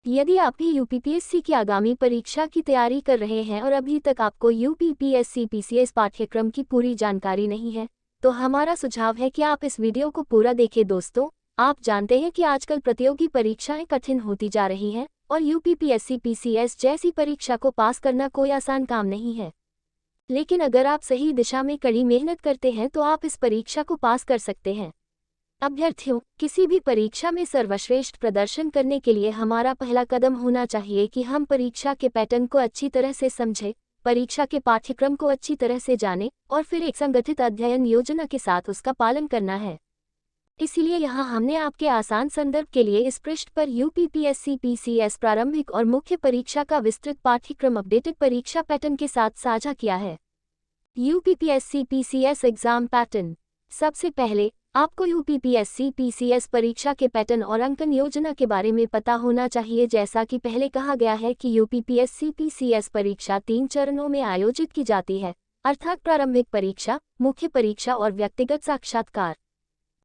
यदि आप भी यूपीपीएससी की आगामी परीक्षा की तैयारी कर रहे हैं और अभी तक आपको यूपीपीएससी पीसीएस पाठ्यक्रम की पूरी जानकारी नहीं है, तो हमारा सुझाव है कि आप इस वीडियो को पूरा देखें। दोस्तों, आप जानते हैं कि आजकल प्रतियोगी परीक्षाएं कठिन होती जा रही हैं और यूपीपीएससी पीसीएस जैसी परीक्षा को पास करना कोई आसान काम नहीं है। लेकिन अगर आप सही दिशा में कड़ी मेहनत करते हैं तो आप इस परीक्षा को पास कर सकते हैं। अभ्यर्थियों, किसी भी परीक्षा में सर्वश्रेष्ठ प्रदर्शन करने के लिए हमारा पहला कदम होना चाहिए कि हम परीक्षा के पैटर्न को अच्छी तरह से समझें, परीक्षा के पाठ्यक्रम को अच्छी तरह से जानें और फिर एक संगठित अध्ययन योजना के साथ उसका पालन करना है। इसीलिए यहाँ हमने आपके आसान संदर्भ के लिए इस पृष्ठ पर यूपीपीएससी पीसीएस प्रारंभिक और मुख्य परीक्षा का विस्तृत पाठ्यक्रम अपडेटेड परीक्षा पैटर्न के साथ साझा किया है। UPPSC PCS exam pattern. सबसे पहले आपको यूपीपीएससी पीसीएस परीक्षा के पैटर्न और अंकन योजना के बारे में पता होना चाहिए। जैसा कि पहले कहा गया है कि यूपीपीएससी पीसीएस परीक्षा 3 चरणों में आयोजित की जाती है, अर्थात प्रारंभिक परीक्षा, मुख्य परीक्षा और व्यक्तिगत साक्षात्कार।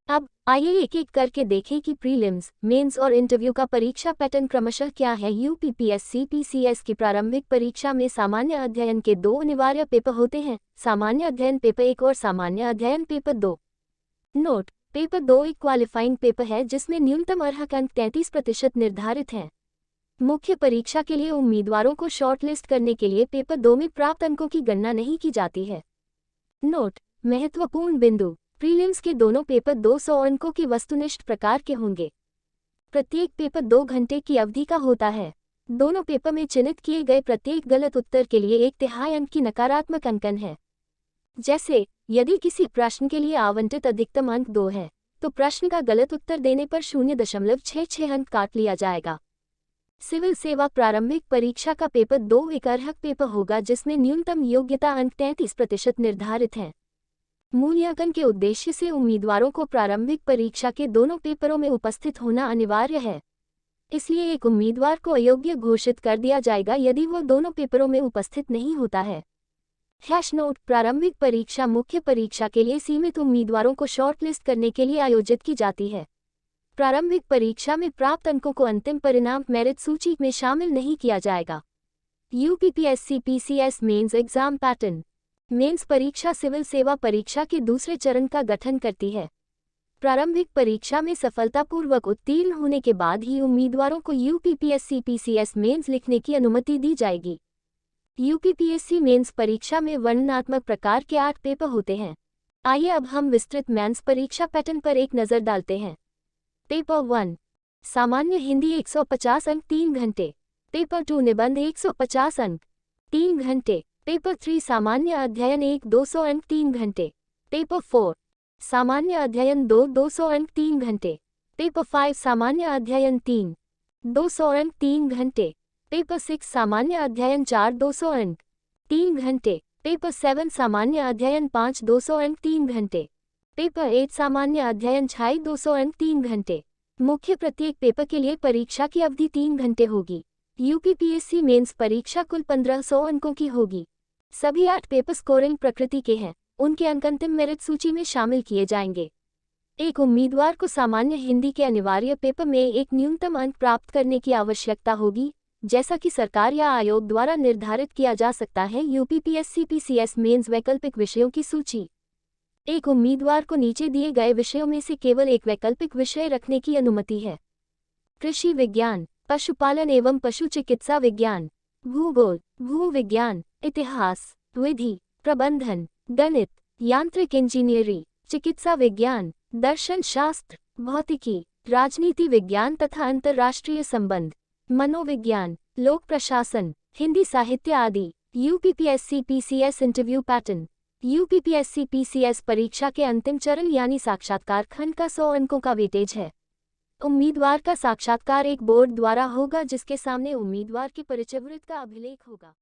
अब आइए एक एक करके देखें कि प्रीलिम्स, मेंस और इंटरव्यू का परीक्षा पैटर्न क्रमशः क्या है। यूपीपीएससी पीसीएस की प्रारंभिक परीक्षा में सामान्य अध्ययन के 2 अनिवार्य पेपर होते हैं, सामान्य अध्ययन पेपर 1 और सामान्य अध्ययन पेपर 2। नोट: पेपर 2 एक क्वालिफाइंग पेपर है जिसमें न्यूनतम अर्हक अंक 33% निर्धारित हैं। मुख्य परीक्षा के लिए उम्मीदवारों को शॉर्टलिस्ट करने के लिए पेपर 2 में प्राप्त अंकों की गणना नहीं की जाती है। नोट: महत्वपूर्ण बिंदु: प्रीलिम्स के दोनों पेपर 200 अंकों की वस्तुनिष्ठ प्रकार के होंगे। प्रत्येक पेपर 2 घंटे की अवधि का होता है। दोनों पेपर में चिन्हित किए गए प्रत्येक गलत उत्तर के लिए 1/3 अंक की नकारात्मक अंकन है। जैसे, यदि किसी प्रश्न के लिए आवंटित अधिकतम अंक 2 है, तो प्रश्न का गलत उत्तर देने पर 0.66 अंक काट लिया जाएगा। सिविल सेवा प्रारंभिक परीक्षा का पेपर 2 एक अर्हक पेपर होगा जिसमें न्यूनतम योग्यता अंक 33% निर्धारित हैं। मूल्यांकन के उद्देश्य से उम्मीदवारों को प्रारंभिक परीक्षा के दोनों पेपरों में उपस्थित होना अनिवार्य है। इसलिए एक उम्मीदवार को अयोग्य घोषित कर दिया जाएगा यदि वो दोनों पेपरों में उपस्थित नहीं होता है। नोट: प्रारंभिक परीक्षा मुख्य परीक्षा के लिए सीमित उम्मीदवारों को शॉर्टलिस्ट करने के लिए आयोजित की जाती है। प्रारंभिक परीक्षा में प्राप्त अंकों को अंतिम परिणाम मेरिट सूची में शामिल नहीं किया जाएगा। UPPSC PCS mains exam pattern. Mains परीक्षा सिविल सेवा परीक्षा के दूसरे चरण का गठन करती है। प्रारंभिक परीक्षा में सफलतापूर्वक उत्तीर्ण होने के बाद ही उम्मीदवारों को यूपीपीएससी पीसीएस मेंस लिखने की अनुमति दी जाएगी। यूपीपीएससी मेंस परीक्षा में वर्णनात्मक प्रकार के 8 पेपर होते हैं। आइए अब हम विस्तृत मेंस परीक्षा पैटर्न पर एक नज़र डालते हैं। पेपर 1 सामान्य हिंदी 150 अंक 3 घंटे। पेपर 2 निबंध 150 अंक 3 घंटे। पेपर 3 सामान्य अध्ययन 1 200 अंक 3 घंटे। पेपर 4 सामान्य अध्ययन 2 200 अंक 3 घंटे। पेपर 5 सामान्य अध्ययन 3 200 अंक 3 घंटे। पेपर 6 सामान्य अध्ययन 4 200 अंक 3 घंटे। पेपर 7 सामान्य अध्ययन 5 200 अंक 3 घंटे। पेपर 8 सामान्य अध्ययन 6 200 अंक 3 घंटे। मुख्य प्रत्येक पेपर के लिए परीक्षा की अवधि 3 घंटे होगी। यूपीपीएससी मेंस परीक्षा कुल 1500 अंकों की होगी। सभी 8 पेपर स्कोरिंग प्रकृति के हैं, उनके अंक अंतिम मेरिट सूची में शामिल किए जाएंगे। एक उम्मीदवार को सामान्य हिंदी के अनिवार्य पेपर में एक न्यूनतम अंक प्राप्त करने की आवश्यकता होगी, जैसा कि सरकार या आयोग द्वारा निर्धारित किया जा सकता है। यूपीपीएससी पीसीएस मेंस वैकल्पिक विषयों की सूची। एक उम्मीदवार को नीचे दिए गए विषयों में से केवल एक वैकल्पिक विषय रखने की अनुमति है। कृषि विज्ञान, पशुपालन एवं पशु चिकित्सा विज्ञान, भूगोल, भू विज्ञान, इतिहास, विधि, प्रबंधन, गणित, यांत्रिक इंजीनियरिंग, चिकित्सा विज्ञान, दर्शन शास्त्र, भौतिकी, राजनीति विज्ञान तथा अंतर्राष्ट्रीय संबंध, मनोविज्ञान, लोक प्रशासन, हिंदी साहित्य आदि। UPPSC PCS interview pattern. UPPSC PCS परीक्षा के अंतिम चरण यानी साक्षात्कार खंड का 100 अंकों का वेटेज है। उम्मीदवार का साक्षात्कार एक बोर्ड द्वारा होगा जिसके सामने उम्मीदवार के परिचय वृत्त का अभिलेख होगा।